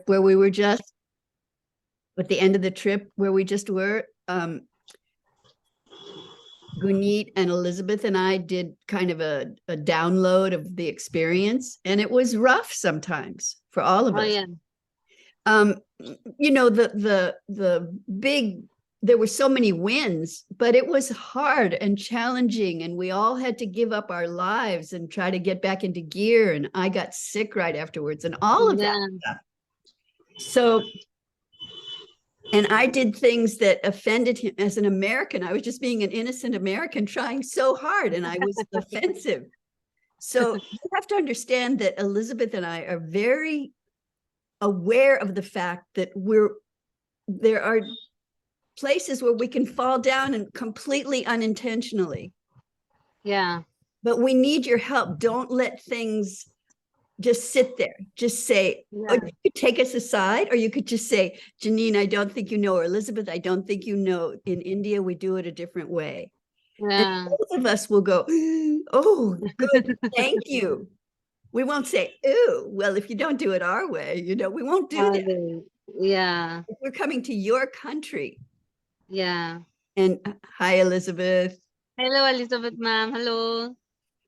where we were just at the end of the trip where we just were, Gunit and Elizabeth and I did kind of a download of the experience, and it was rough sometimes for all of us. Yeah. You know, the big, there were so many wins, but it was hard and challenging, and we all had to give up our lives and try to get back into gear. And I got sick right afterwards, and all of that stuff. So, and I did things that offended him as an American. I was just being an innocent American trying so hard, and I was offensive. So you have to understand that Elizabeth and I are very aware of the fact that there are places where we can fall down and completely unintentionally. Yeah. But we need your help. Don't let things just sit there. Just say, or you could take us aside, or you could just say, Jeannine, I don't think you know, or Elizabeth, I don't think you know. In India, we do it a different way. Yeah. And both of us will go, oh, good, thank you. We won't say, ooh, well, if you don't do it our way, you know, we won't do that. Yeah. If we're coming to your country. Yeah. And hi, Elizabeth. Hello, Elizabeth, ma'am. Hello.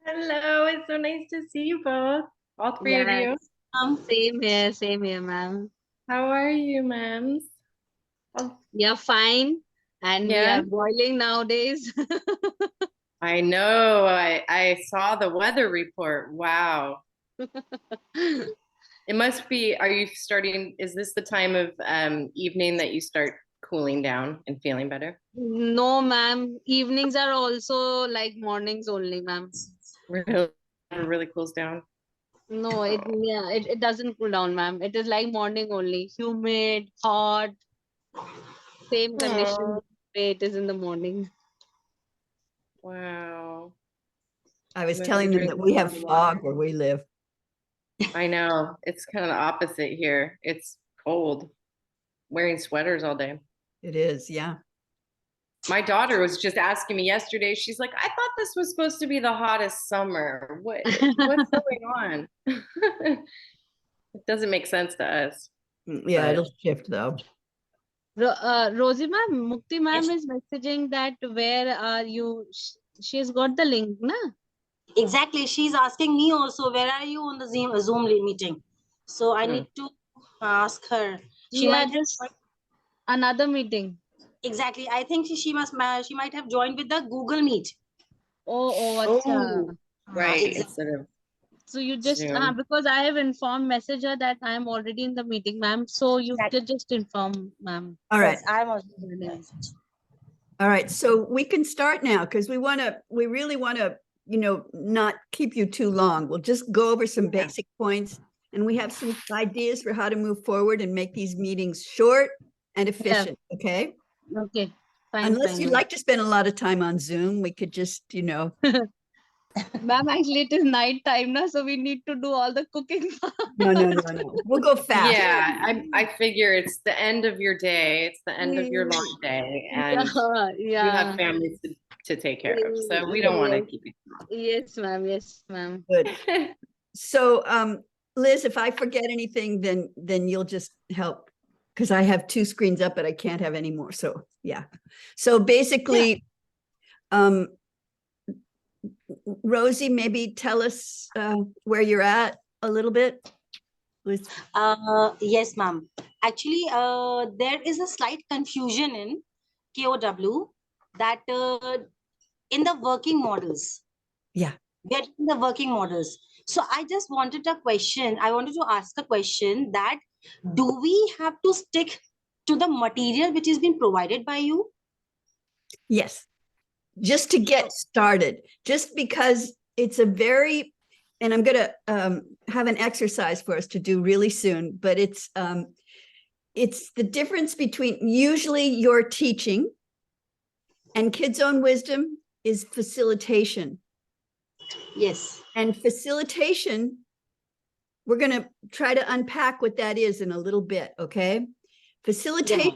Hello, it's so nice to see you both. All three of you. Same here, ma'am. How are you, ma'ams? You're fine. And we are boiling nowadays. I know. I saw the weather report. Wow. It must be, is this the time of evening that you start cooling down and feeling better? No, ma'am. Evenings are also like mornings only, ma'am. Really, it really cools down? No, it doesn't cool down, ma'am. It is like morning only. Humid, hot, same condition it is in the morning. Wow. I was telling them that we have fog where we live. I know. It's kind of the opposite here. It's cold. Wearing sweaters all day. It is, yeah. My daughter was just asking me yesterday. She's like, I thought this was supposed to be the hottest summer. What's going on? It doesn't make sense to us. Yeah, but it'll shift though. Rosey ma'am, Mukti ma'am is messaging that where are you? She's got the link, na? Exactly. She's asking me also, where are you on the Zoom meeting? So I need to ask her. She might just another meeting. Exactly. I think she might have joined with the Google Meet. Right. Exactly. Instead of so you just because I have informed messenger that I am already in the meeting, ma'am. So you just inform, ma'am. All right. Yes, I'm also in the message. All right. So we can start now because we really want to, you know, not keep you too long. We'll just go over some basic points, and we have some ideas for how to move forward and make these meetings short and efficient. Okay. Okay. Fine, unless you'd like to spend a lot of time on Zoom, we could just, you know. Ma'am, actually it is night time now, so we need to do all the cooking. No. We'll go fast. Yeah, I figure it's the end of your day. It's the end of your long day, and you have families to take care of. So we don't want to keep you long. Yes, ma'am. Yes, ma'am. Good. So, Liz, if I forget anything, then you'll just help, because I have two screens up, but I can't have any more. So yeah. So basically, Rosey, maybe tell us where you're at a little bit. Yes, ma'am. Actually, there is a slight confusion in KOW that in the working models. Yeah. We're in the working models. So I just wanted to ask a question that do we have to stick to the material which has been provided by you? Yes. Just to get started, just because it's a very, and I'm going to have an exercise for us to do really soon, but it's the difference between usually your teaching and Kids Own Wisdom is facilitation. Yes. And facilitation, we're going to try to unpack what that is in a little bit, okay? Facilitation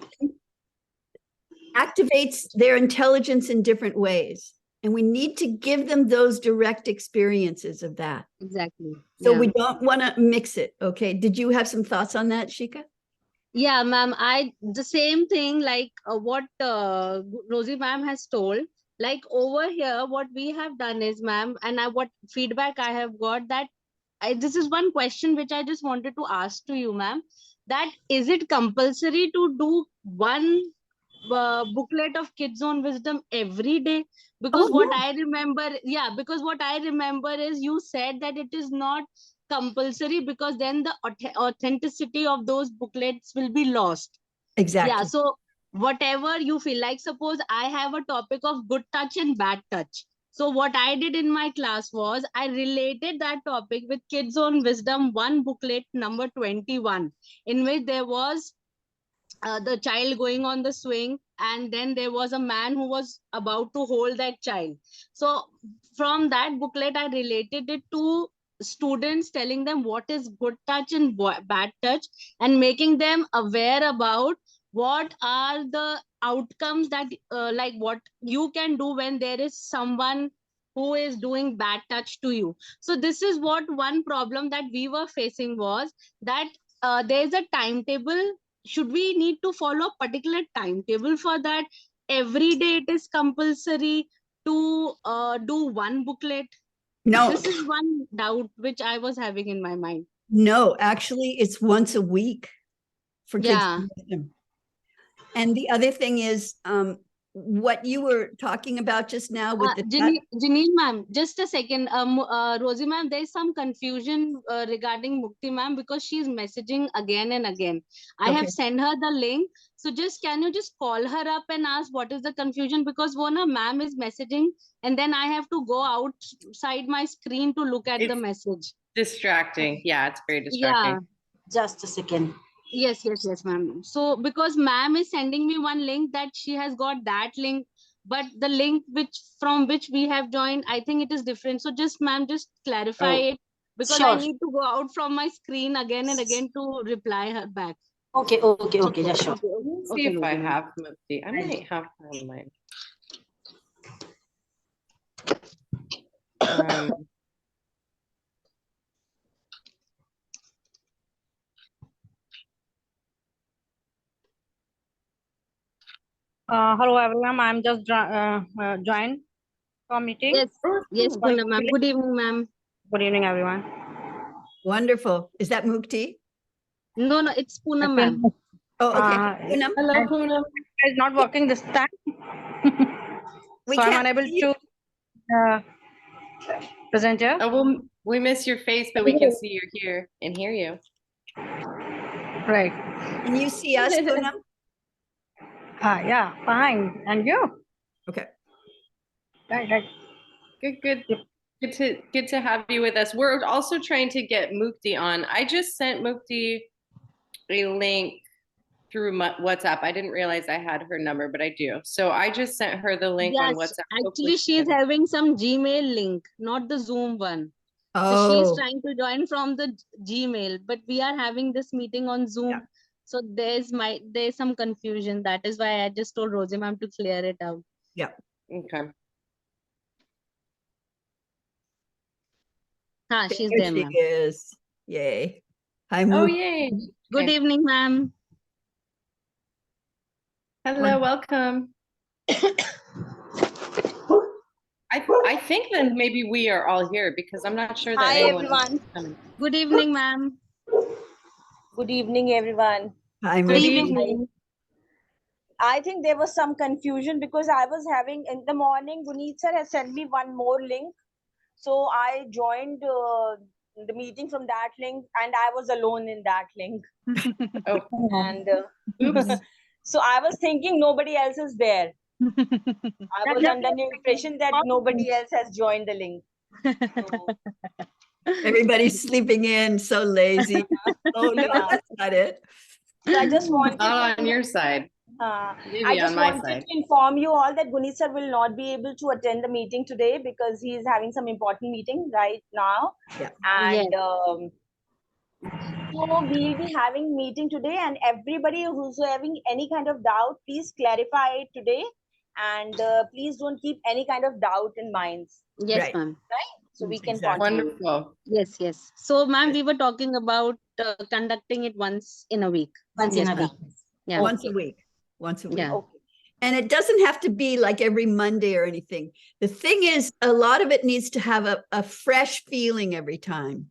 activates their intelligence in different ways. And we need to give them those direct experiences of that. Exactly. So Yeah. we don't want to mix it. Okay. Did you have some thoughts on that, Shika? Yeah, ma'am. The same thing like what Rosy ma'am has told. Like over here, what we have done is, ma'am, and what feedback I have got that this is one question which I just wanted to ask to you, ma'am. That is it compulsory to do one booklet of Kids on Wisdom every day? Because Oh, what no. I remember, yeah, because what I remember is you said that it is not compulsory because then the authenticity of those booklets will be lost. Exactly. Yeah, so whatever you feel like, suppose I have a topic of good touch and bad touch. So what I did in my class was I related that topic with Kids on Wisdom, one booklet number 21, in which there was the child going on the swing, and then there was a man who was about to hold that child. So from that booklet I related it to students, telling them what is good touch and bad touch, and making them aware about what are the outcomes that like what you can do when there is someone who is doing bad touch to you. So this is what one problem that we were facing was that there's a timetable. Should we need to follow a particular timetable for that? Every day it is compulsory to do one booklet. No, This is one doubt which I was having in my mind. no, actually it's once a week for Kids Yeah. on Wisdom. And the other thing is, what you were talking about just now with the Jeannine ma'am, just a second. Rosy ma'am, there is some confusion regarding Mukti ma'am because she is messaging again and again. I Okay. have sent her the link. So just can you just call her up and ask what is the confusion? Because one ma'am is messaging and then I have to go outside my screen to look at the It's message. distracting. Yeah, it's very Yeah. distracting. Just a second. Yes, ma'am. So because ma'am is sending me one link that she has got that link, but the link from which we have joined, I think it is different. So just ma'am, just clarify Oh, it because I Sure. need to go out from my screen again and again to reply her back. Okay, yeah, sure. Okay, let me see okay, if I Rosy ma'am. have Mukti. I might have her on mine. Hello everyone, I'm just joined for meeting. Yes, yes, Poonam ma'am. Good evening, ma'am. Good evening everyone. Wonderful. Is that Mukti? No, it's Poonam ma'am. Oh, okay. Poonam, Hello, Poonam. It's not working this time. we So I'm can't unable see you. to present here. Oh, well, we miss your face, but we can see you're here and hear you. Right. Can you see us, Poonam? Yeah, fine. And you? Okay. Right. Good. Good to have you with us. We're also trying to get Mukti on. I just sent Mukti a link through WhatsApp. I didn't realize I had her number, but I do. So I just sent her the link on Yes, WhatsApp. actually she is having some Gmail link, not the Zoom one. So she's Oh, trying to join from the Gmail, but we are having this meeting on Zoom. Yeah. So there's some confusion. That is why I just told Rosy ma'am to clear it out. yeah. Okay. She's There there, she ma'am. is. Yay. Hi, Oh, Mukti. yay. Good Okay. evening, ma'am. Hello, welcome. I think then maybe we are all here because I'm not sure that Hi anyone else everyone. is coming. Good evening, ma'am. Good evening, everyone. Hi, Good Mukti. evening. I think there was some confusion because I was having in the morning, Guneet sir has sent me one more link. So I joined the meeting from that link and I was alone in that link. Oh, And oops. so I was thinking nobody else is there. I was under the impression that nobody else has joined the link. So, Everybody's sleeping in, so lazy. Oh, no, Yeah. that's not it. so I just wanted Not on your side. I Maybe just on my wanted side. to inform you all that Guneet sir will not be able to attend the meeting today because he is having some important meeting right now. Yeah. And Yes. so we'll be having meeting today, and everybody who's having any kind of doubt, please clarify it today. and please don't keep any kind of doubt in minds, Yes, Right. ma'am. so we can Exactly. continue. Wonderful. Yes, yes. So, ma'am, we were talking about conducting it once in a week. Once in Yes, a ma'am. week. Yeah. Once a week. Once a week. Yeah. Okay. And it doesn't have to be like every Monday or anything. The thing is, a lot of it needs to have a fresh feeling every time.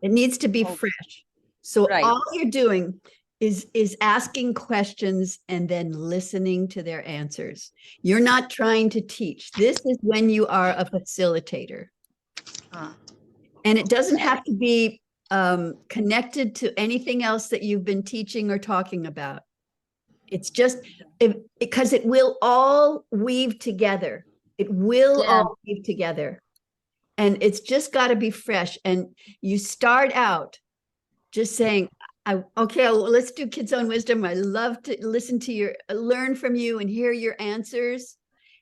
It needs to be Okay. fresh. So Right. all you're doing is asking questions and then listening to their answers. You're not trying to teach. This is when you are a facilitator. Ah. And it doesn't have to be connected to anything else that you've been teaching or talking about. It's just because it will all weave together. It will Yeah. all weave together. And it's just got to be fresh. And you start out just saying, okay, well, let's do Kids on Wisdom. I love to listen to learn from you and hear your answers.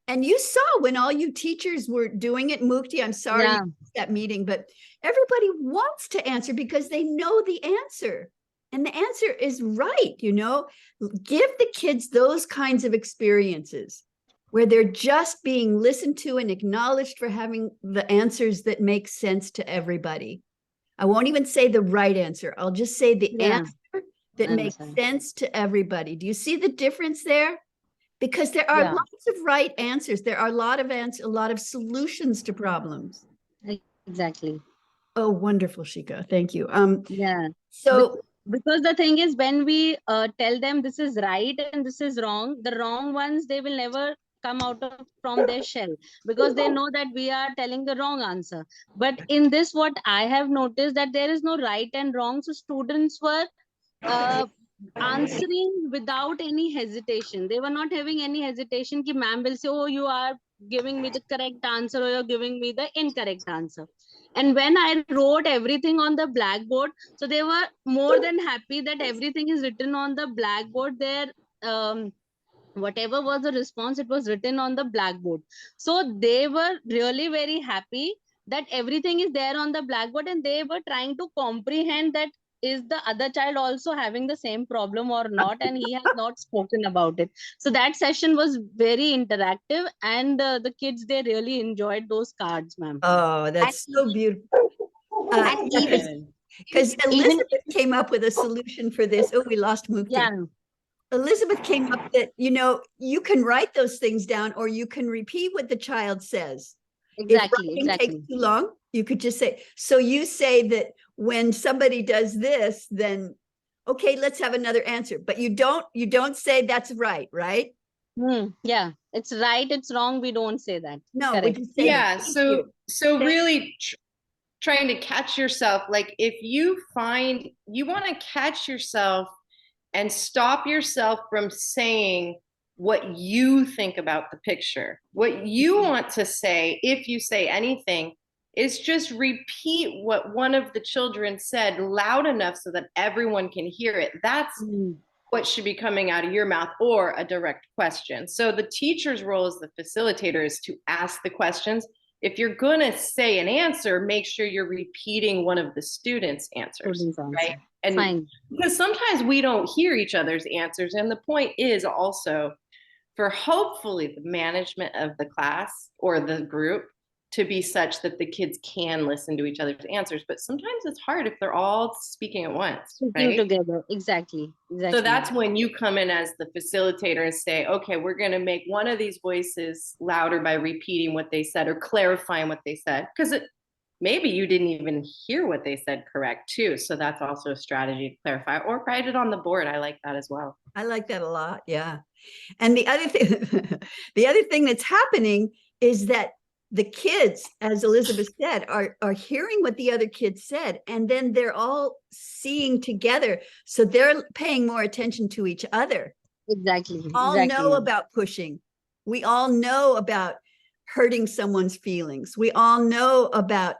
And you saw when all you teachers were doing it, Mukti, I'm sorry Yeah. you missed that meeting, but everybody wants to answer because they know the answer. And the answer is right, give the kids those kinds of experiences where they're just being listened to and acknowledged for having the answers that make sense to everybody. I won't even say the right answer. I'll just say the Yeah. answer that makes Answer. sense to everybody. Do you see the difference there? Because there are Yeah. lots of right answers. There are a lot of solutions to problems. Exactly. Oh, wonderful, Shika. Thank you. Yeah. So Because the thing is, when we tell them this is right and this is wrong, the wrong ones, they will never come out from their shell because they know that we are telling the wrong answer. But in this, what I have noticed that there is no right and wrong. So students were answering without any hesitation. They were not having any hesitation. Ki ma'am will say, oh, you are giving me the correct answer or you're giving me the incorrect answer. And when I wrote everything on the blackboard, so they were more than happy that everything is written on the blackboard. Their whatever was the response, it was written on the blackboard. So they were really very happy that everything is there on the blackboard, and they were trying to comprehend that is the other child also having the same problem or not, and he has not spoken about it. So that session was very interactive, and the kids, they really enjoyed those cards, ma'am. oh, that's so beautiful. And Because even Elizabeth came up with a solution for this. Oh, we lost Mukti. Yeah. Elizabeth came up that, you can write those things down or you can repeat what the child says. Exactly. If writing takes Exactly. too long, you could just say, so you say that when somebody does this, then, okay, let's have another answer. But you don't say that's right, right? Yeah, it's right, it's wrong. We don't say that. No, Correct. would you say Yeah. thank So you? so Thank- really trying to catch yourself. Like if you find you want to catch yourself and stop yourself from saying what you think about the picture. What you want to say, if you say anything, is just repeat what one of the children said loud enough so that everyone can hear it. That's what should be coming out of your mouth, or a direct question. So the teacher's role as the facilitator is to ask the questions. If you're going to say an answer, make sure you're repeating one of the students' answers, Students' answer. right? And Fine. because sometimes we don't hear each other's answers. And the point is also for hopefully the management of the class or the group to be such that the kids can listen to each other's answers. But sometimes it's hard if they're all speaking at once, Speaking right? together. Exactly. Exactly. So that's when you come in as the facilitator and say, okay, we're going to make one of these voices louder by repeating what they said or clarifying what they said. Because maybe you didn't even hear what they said correct too. So that's also a strategy to clarify, or write it on the board. I like that as well. I like that a lot. Yeah. And the other thing, the other thing that's happening is that the kids, as Elizabeth said, are hearing what the other kids said, and then they're all seeing together. So they're paying more attention to each other. Exactly. We all know about pushing. We all know about hurting someone's feelings. We all know about,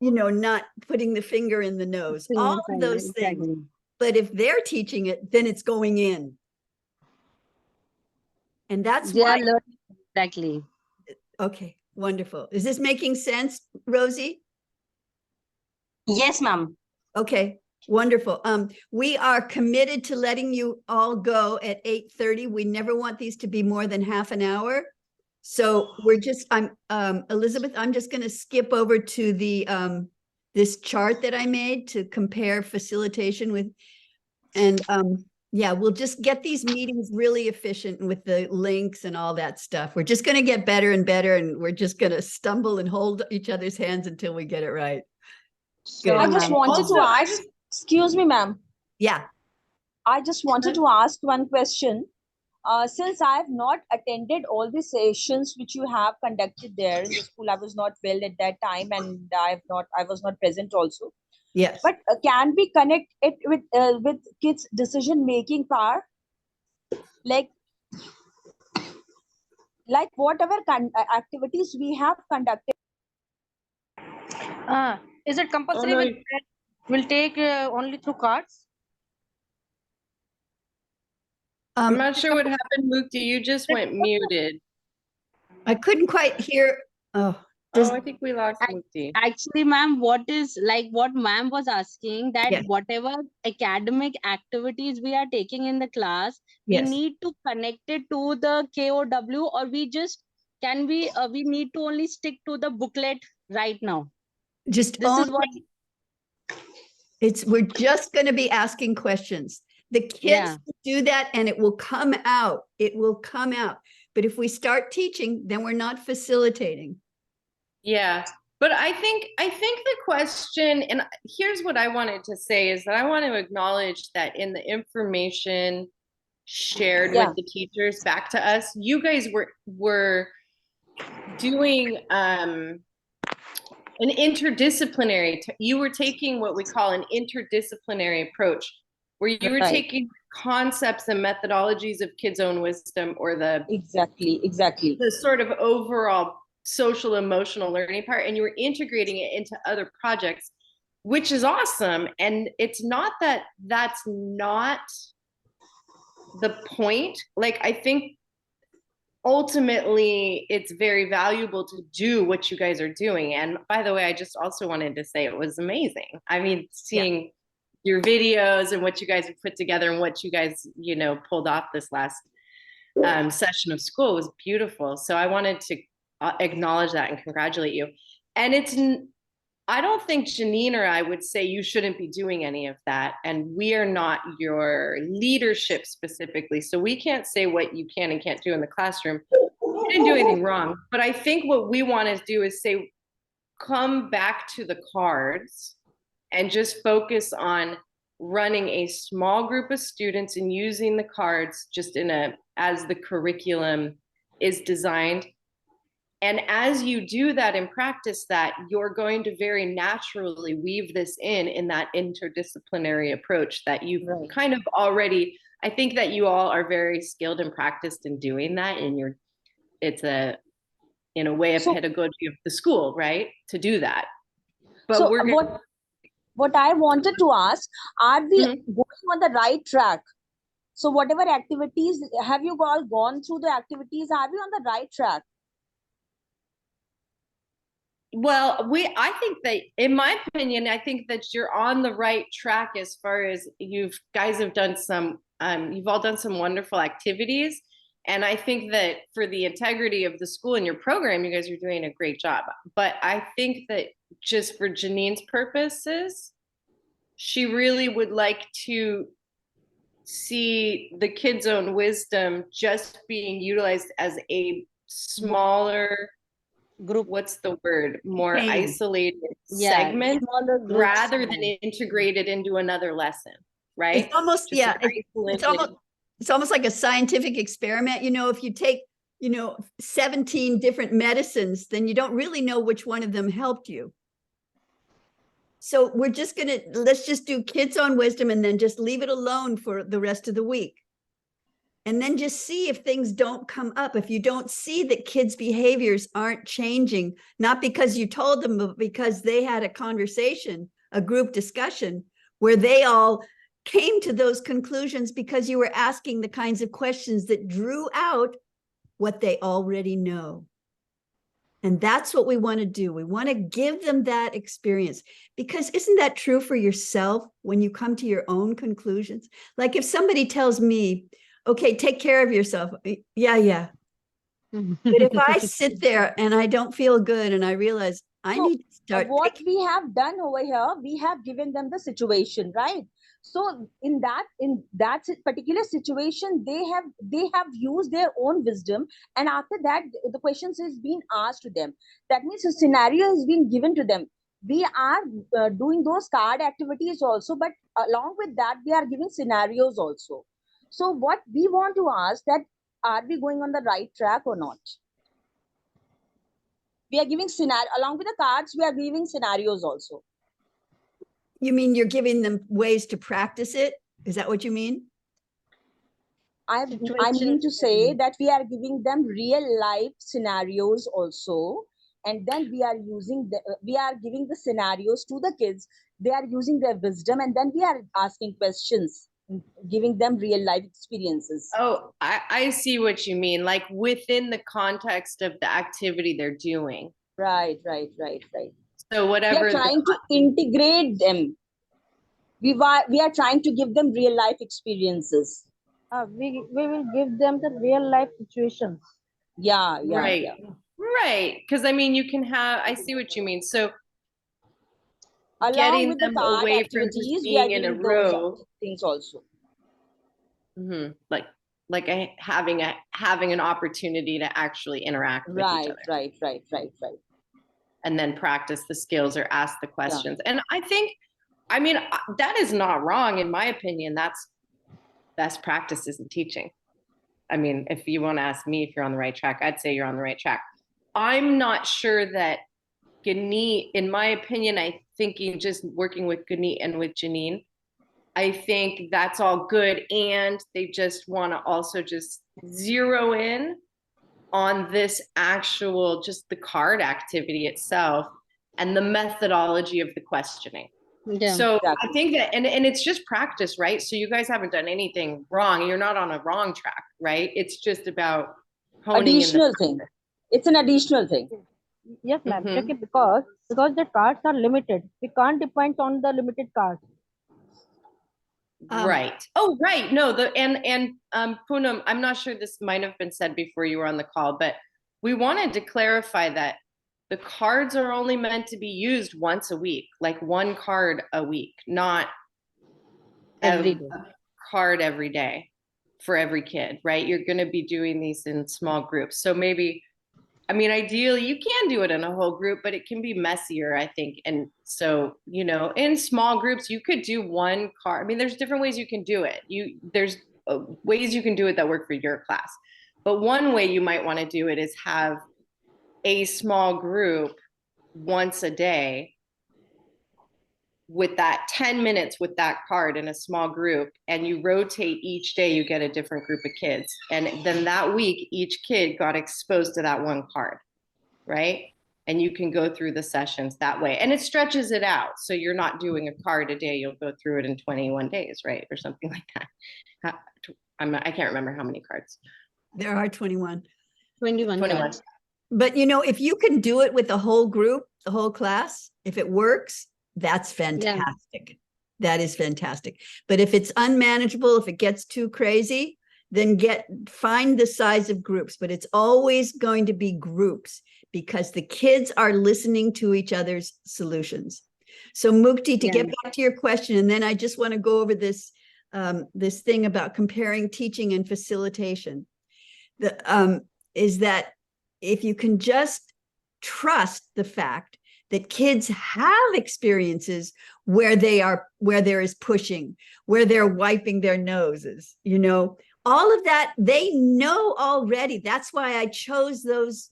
not putting the finger in the nose, all of those things. But if they're teaching it, then it's going in. And that's why. Exactly. Okay, wonderful. Is this making sense, Rosey? Yes, ma'am. Okay, wonderful. We are committed to letting you all go at 8:30. We never want these to be more than half an hour. So Elizabeth, I'm just going to skip over to the, this chart that I made to compare facilitation with, and yeah, we'll just get these meetings really efficient with the links and all that stuff. We're just going to get better and better, and we're just going to stumble and hold each other's hands until we get it right. Good. I just wanted to ask, excuse me, ma'am. Yeah. I just wanted to ask one question. Since I have not attended all the sessions which you have conducted there in the school, I was not well at that time, and I was not present also. Yes. But can we connect it with kids' decision-making power? Like whatever activities we have conducted. Is it compulsory? no. Will take only through cards? I'm not sure what happened, Mukti. You just went muted. I couldn't quite hear. Oh, I think we lost Mukti. Actually, ma'am, what ma'am was asking, that Yes. whatever academic activities we are taking in the class, Yes. we need to connect it to the KOW, or we need to only stick to the booklet right now. Just This is what. we're just going to be asking questions. The kids do that and it will come out. It will come out. But if we start teaching, then we're not facilitating. Yeah. But I think the question, and here's what I wanted to say, is that I want to acknowledge that in the information shared with the teachers back to us, you guys were doing an interdisciplinary, you were taking what we call an interdisciplinary approach, where you were taking concepts and methodologies of Kids' Own Wisdom, or the the sort of overall social emotional learning part, and you were integrating it into other projects, which is awesome. And it's not that that's not the point. Like, I think ultimately it's very valuable to do what you guys are doing. And by the way, I just also wanted to say it was amazing. I mean, seeing your videos and what you guys have put together and what you guys, pulled off this last session of school was beautiful. So I wanted to acknowledge that and congratulate you. And I don't think Jeannine or I would say you shouldn't be doing any of that. And we are not your leadership specifically. So we can't say what you can and can't do in the classroom. You didn't do anything wrong. But I think what we want to do is say, come back to the cards and just focus on running a small group of students and using the cards just as the curriculum is designed. And as you do that and practice that, you're going to very naturally weave this in that interdisciplinary approach that you've kind of already, I think that you all are very skilled and practiced in doing that. And it's in a way, a pedagogy of the school, right? To do that. But so what I wanted to ask, are we going on the right track? So whatever activities, have you all gone through the activities? Are we on the right track? Well, I think that, in my opinion, I think that you're on the right track as far as you guys have done you've all done some wonderful activities. And I think that for the integrity of the school and your program, you guys are doing a great job. But I think that just for Jeannine's purposes, she really would like to see the Kids' Own Wisdom just being utilized as a smaller group, what's the word, more isolated segment, rather than integrated into another lesson, right? It's almost, it's almost like a scientific experiment. If you take, 17 different medicines, then you don't really know which one of them helped you. So we're just let's just do Kids' Own Wisdom and then just leave it alone for the rest of the week. And then just see if things don't come up. If you don't see that kids' behaviors aren't changing, not because you told them, but because they had a conversation, a group discussion, where they all came to those conclusions because you were asking the kinds of questions that drew out what they already know. And that's what we want to do. We want to give them that experience, because isn't that true for yourself when you come to your own conclusions? Like if somebody tells me, okay, take care of yourself. Yeah. But if I sit there and I don't feel good and I realize I So, need to start what taking, we have done over here, we have given them the situation, right? So in that particular situation, they have used their own wisdom, and after that, the questions is being asked to them. That means a scenario is being given to them. We are doing those card activities also, but along with that, we are giving scenarios also. So what we want to ask that, are we going on the right track or not? We are giving scenario along with the cards. We are giving scenarios also. you mean you're giving them ways to practice it? Is that what you mean? I mean to say that we are giving them real life scenarios also, and then we are we are giving the scenarios to the kids. They are using their wisdom, and then we are asking questions, giving them real life experiences. Oh, I see what you mean. Like within the context of the activity they're doing. Right. So We whatever are trying to integrate them. We are trying to give them real life experiences. We will give them the real life situations. Yeah. Right. Because I mean, you can have, I see what you mean. So Along getting with the them card away from just activities, we are being in a giving those row, things also. like having an opportunity to actually interact with each other. Right. And then practice the skills or ask the questions. And I mean, that is not wrong in my opinion. That's best practices in teaching. I mean, if you want to ask me if you're on the right track, I'd say you're on the right track. I'm not sure that Jeannine, in my opinion, I think just working with Jeannine and with Jeannine, I think that's all good. And they just want to also just zero in on this actual, just the card activity itself and the methodology of the questioning. Yeah. So Exactly. I think that, and it's just practice, right? So you guys haven't done anything wrong. You're not on a wrong track, right? It's just about honing Additional thing. It's an additional thing. Yes, ma'am. Mhm. Check it because the cards are limited. We can't depend on the limited cards. Right. Oh, right. No, and Poonam, I'm not sure this might have been said before you were on the call, but we wanted to clarify that the cards are only meant to be used once a week, like one card a week, not Every day. a card every day for every kid, right? You're going to be doing these in small groups. So maybe, I mean, ideally you can do it in a whole group, but it can be messier, I think. And so, in small groups, you could do one card. I mean, there's different ways you can do it. There's ways you can do it that work for your class. But one way you might want to do it is have a small group once a day with that 10 minutes with that card in a small group, and you rotate each day, you get a different group of kids. And then that week, each kid got exposed to that one card, right? And you can go through the sessions that way. And it stretches it out. So you're not doing a card a day, you'll go through it in 21 days, right? Or something like that. I can't remember how many cards. There are 21. 21 cards. But if you can do it with the whole group, the whole class, if it works, that's fantastic. That is fantastic. But if it's unmanageable, if it gets too crazy, then find the size of groups. But it's always going to be groups because the kids are listening to each other's solutions. So Mukti, to get back to your question, and then I just want to go over this thing about comparing teaching and facilitation. Is that if you can just trust the fact that kids have experiences where there is pushing, where they're wiping their noses, all of that they know already. That's why I chose those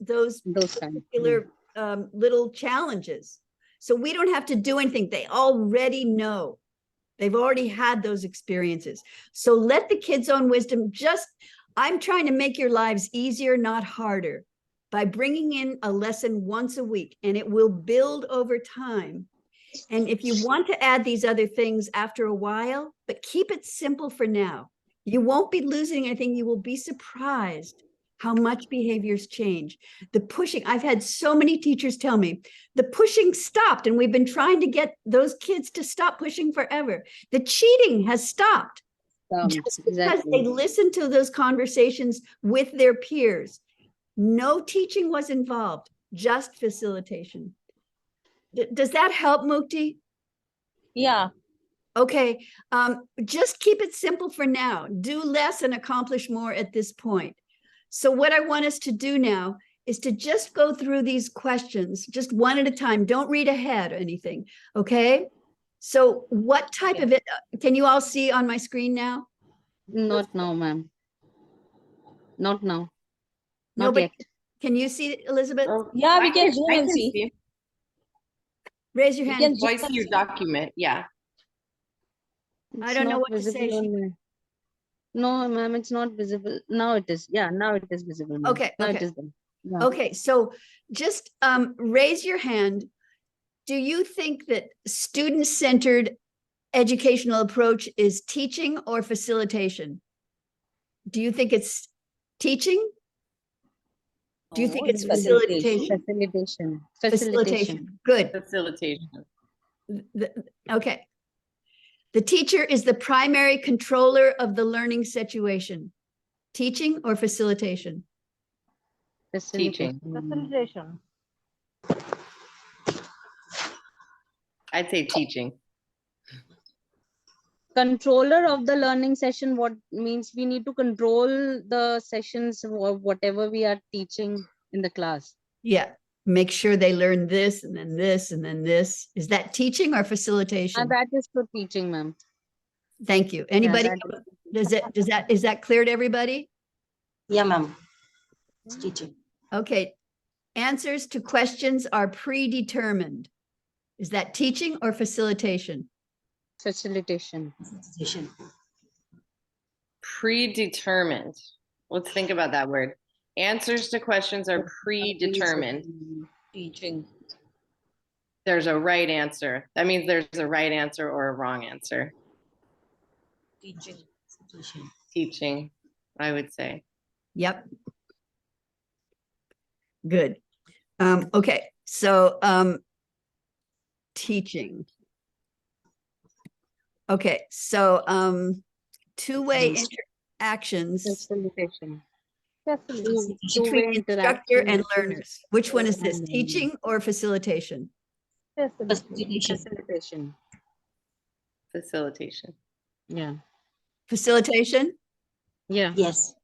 particular little challenges. So we don't have to do anything. They already know. They've already had those experiences. So let the kids' own wisdom I'm trying to make your lives easier, not harder, by bringing in a lesson once a week, and it will build over time. And if you want to add these other things after a while, but keep it simple for now, you won't be losing anything. You will be surprised how much behaviors change. The pushing, I've had so many teachers tell me, the pushing stopped, and we've been trying to get those kids to stop pushing forever. The cheating has stopped. Just because they listen to those conversations with their peers. No teaching was involved, just facilitation. Does that help, Mukti? Yeah. Okay, just keep it simple for now. Do less and accomplish more at this point. So what I want us to do now is to just go through these questions, just one at a time. Don't read ahead or anything, okay? So what type of it, can you all see on my screen now? Not now, ma'am. Not now. Not Nobody, yet. can you see, Elizabeth? Oh, Yeah, we I can zoom I and can see. Raise your We hand. can Oh, I see your document. Yeah. I It's don't know not what to say, visible on Shiksa. my- No, ma'am, it's not visible. Now it is. Yeah, now it is visible, ma'am. Okay, Now it okay. is there. Yeah. Okay, so just raise your hand. Do you think that student-centered educational approach is teaching or facilitation? Do you think it's teaching? Do you think it's facilitation? Facilitation. Facilitation. Facilitation. Good. Facilitation. Okay. The teacher is the primary controller of the learning situation. Teaching or facilitation? Teaching. Facilitation. I'd say teaching. Controller of the learning session, what means we need to control the sessions or whatever we are teaching in the class. Yeah. Make sure they learn this and then this and then this. Is that teaching or facilitation? And that is for teaching, ma'am. Thank you. Anybody? that Is that clear to everybody? Yeah, ma'am. It's teaching. Okay. Answers to questions are predetermined. Is that teaching or facilitation? Facilitation. Facilitation. Predetermined. Let's think about that word. Answers to questions are predetermined. Teaching. There's a right answer. That means there's a right answer or a wrong answer. Teaching. Facilitation. Teaching, I would say. Yep. Good. Okay. So, teaching. Okay. So, two-way interactions Facilitation. Facilitation. between instructor and learners. Which one is this? Teaching or facilitation? Facilitation. Facilitation. Facilitation. Yeah. Facilitation? Yeah. Yes.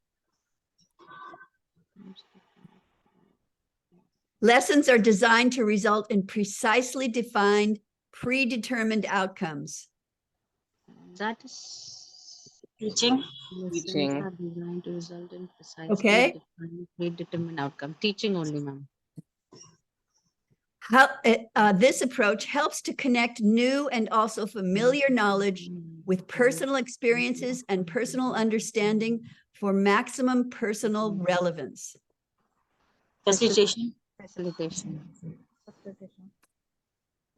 Lessons are designed to result in precisely defined, predetermined outcomes. That is Teaching. Teaching. lessons are designed to result in precisely Okay. defined, predetermined outcome. Teaching only, ma'am. This approach helps to connect new and also familiar knowledge with personal experiences and personal understanding for maximum personal relevance. Facilitation. Facilitation.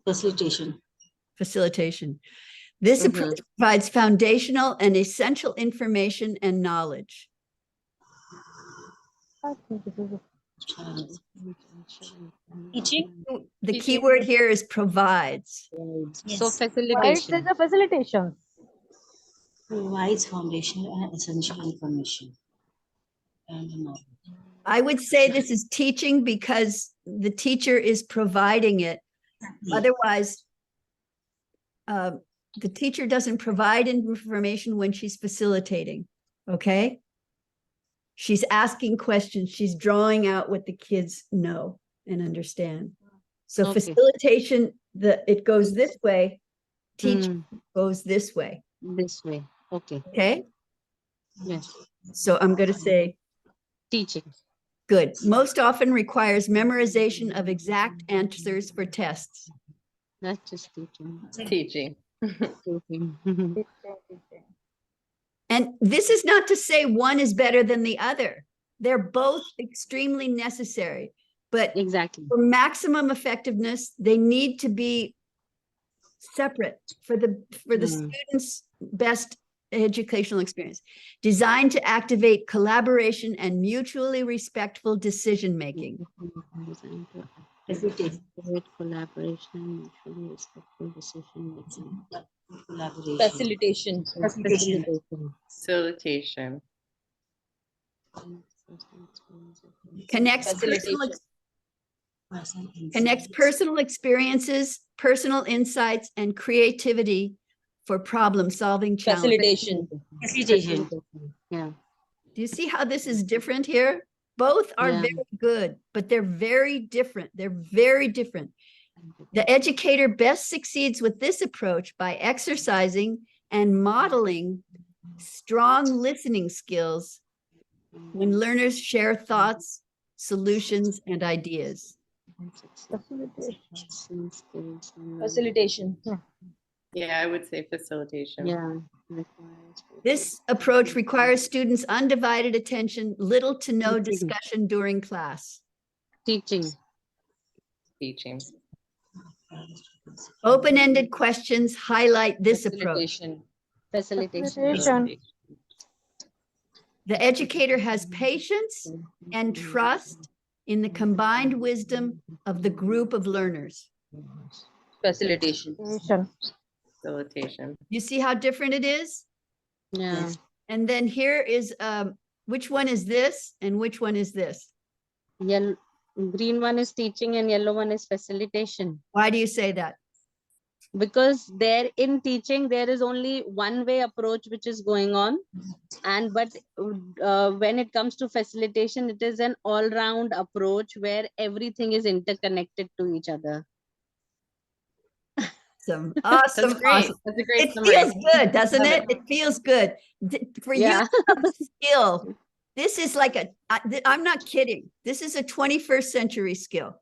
Facilitation. Facilitation. This approach provides foundational and essential information and knowledge. I think this is Teaching. The key word here is provides. So Yes. why it facilitation. says a facilitation. Provides foundational and essential information. And knowledge. I would say this is teaching because the teacher is providing it. Otherwise, the teacher doesn't provide information when she's facilitating, okay? She's asking questions. She's drawing out what the kids know and understand. So Okay. facilitation, it goes this way, teaching goes this way, This way. Okay. okay? Yes. So I'm going to say, Teaching. good. Most often requires memorization of exact answers for tests. That's just teaching. Teaching. Teaching. And this is not to say one is better than the other. They're both extremely necessary, but Exactly. for maximum effectiveness, they need to be separate for the students' best educational experience, designed to activate collaboration and mutually respectful decision-making. Facilitation. Collaboration, mutually respectful decision making. Collaboration. Facilitation. Facilitation. Facilitation. Connects personal experiences, personal insights, and creativity for problem-solving challenges. Facilitation. Yeah. Do you see how this is different here? Both are Yeah. very good, but they're very different. They're very different. The educator best succeeds with this approach by exercising and modeling strong listening skills when learners share thoughts, solutions, and ideas. Facilitation. Yeah, I would say facilitation. Yeah. This approach requires students' undivided attention, little to no Teaching. discussion during class. Teaching. Teaching. Open-ended questions highlight this approach. Facilitation. The educator has patience and trust in the combined wisdom of the group of learners. Facilitation. Facilitation. You see how different it is? Yeah. And then here is, which one is this and which one is this? Yellow, green one is teaching and yellow one is facilitation. Why do you say that? Because there in teaching there is only one way approach which is going on, and but when it comes to facilitation, it is an all-round approach where everything is interconnected to each other. Awesome, That's great. awesome. That's a great It summary. feels good, doesn't Love it? It feels good. For Yeah. you to have a skill, this is like I'm not kidding. This is a 21st century skill.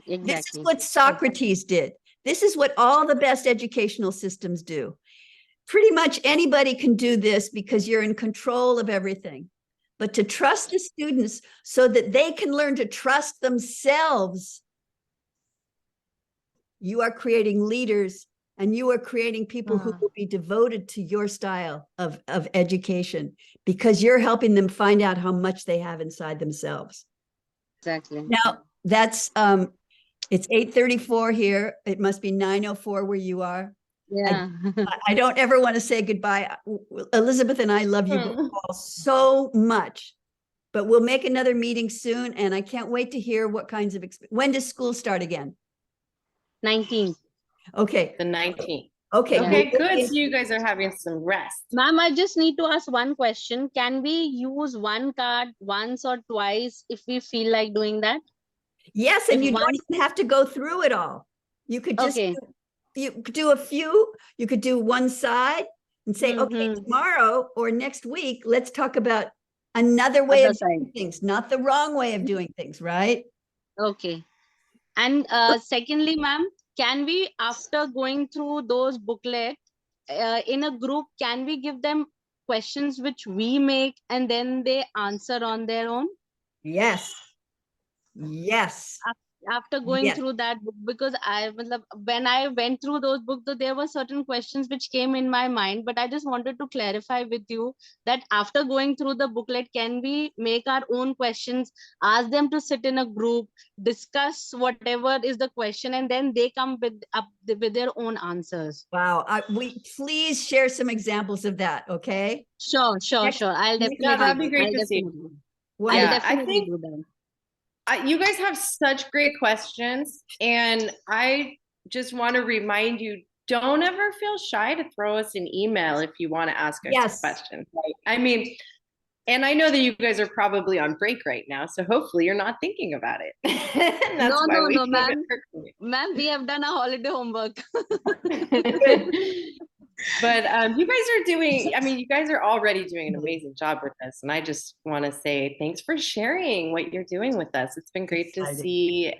This is Exactly. what Socrates did. This is what all the best educational systems do. Pretty much anybody can do this because you're in control of everything. But to trust the students so that they can learn to trust themselves, you are creating leaders and you are creating people who will be devoted to your style of education because you're helping them find out how much they have inside themselves. Exactly. Now, that's it's 8:34 here. It must be 9:04 where you are. Yeah. I don't ever want to say goodbye. Elizabeth and I love you both all so much, but we'll make another meeting soon. And I can't wait to hear what kinds of, when does school start again? 19th. Okay. The 19th. Okay. Okay, good. So you guys are having some rest. Ma'am, I just need to ask one question. Can we use one card once or twice if we feel like doing that? Yes, and If you don't once- even have to go through it all. You could just Okay. you could do a few. You could do one side and say, okay, Mhm. tomorrow or next week, let's talk about another way Other of doing things, not the wrong way of doing things, right? Okay. And secondly, ma'am, can we, after going through those booklets in a group, can we give them questions which we make and then they answer on their own? Yes. Yes. After going Yes. through that book, because when I went through those books, there were certain questions which came in my mind, but I just wanted to clarify with you that after going through the booklet, can we make our own questions, ask them to sit in a group, discuss whatever is the question, and then they come with their own answers? Wow. We please share some examples of that. Okay. Sure. Next- I'll next definitely. that'd be great I'll to see. definitely- Wonderful. I'll Yeah, I definitely think- do that. You guys have such great questions, and I just want to remind you, don't ever feel shy to throw us an email if you want to ask us Yes. a question. Right? I mean, and I know that you guys are probably on break right now, so hopefully you're not thinking about it. And that's why we No, keep ma'am. it quick. Ma'am, we have done a holiday homework. But you guys are doing, I mean, you guys are already doing an amazing job with this. And I just want to say thanks for sharing what you're doing with us. It's been great to Exciting. see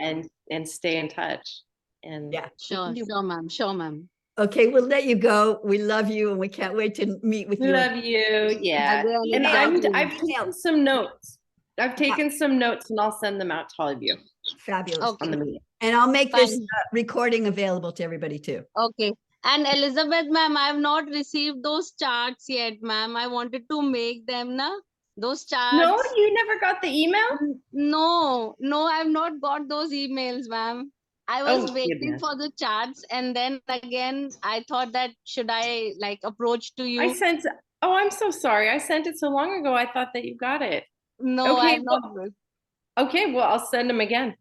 and stay in touch. And Yeah. Sure, ma'am. Sure, ma'am. Okay. We'll let you go. We love you and we can't wait to meet with we you. love you. Yeah. Again, And exactly. I've taken some notes. I've taken some notes and I'll send them out to all of you Fabulous. Okay. on the meeting. And I'll make this Fine. recording available to everybody too. Okay. And Elizabeth, ma'am, I have not received those charts yet, ma'am. I wanted to make them, those charts. No, you never got the email? No, I have not got those emails, ma'am. I was Oh, waiting goodness. for the charts, and then again, I thought that should I approach to you? I'm so sorry. I sent it so long ago. I thought that you got it. No, Okay, I'm not good. Okay, well, I'll send them again.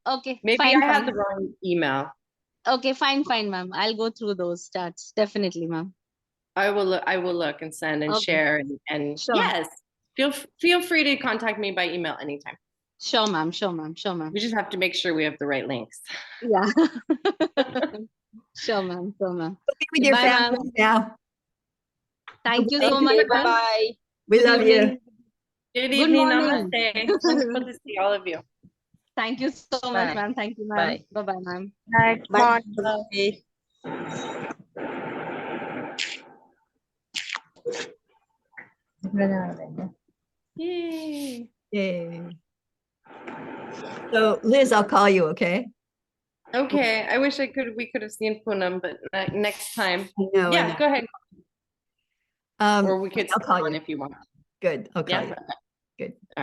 Okay, Maybe fine, I had fine. the wrong email. Okay, fine, ma'am. I'll go through those charts. Definitely, ma'am. I will look and send and Okay. share and Sure. yes, feel free to contact me by email anytime. Sure, ma'am. Sure, ma'am. Sure, ma'am. We just have to make sure we have the right links. Yeah. Sure, ma'am. Sure, ma'am. Be with your Bye, ma'am. family now. Thank you Thank so you. much, Bye ma'am. bye. We Good love evening. you. Good Good evening, morning. namaste. Wonderful to see all of you. Thank you so much, Bye. ma'am. Thank you, ma'am. Bye. Bye-bye, ma'am. Night. Bye. Morning. Yay. Yay. So Liz, I'll call you, okay? Okay, I wish we could have seen Poonam, but next time. I know. Yeah, go ahead. Or we could I'll call stay on you. if you want. Good. I'll call Yeah. you. Good.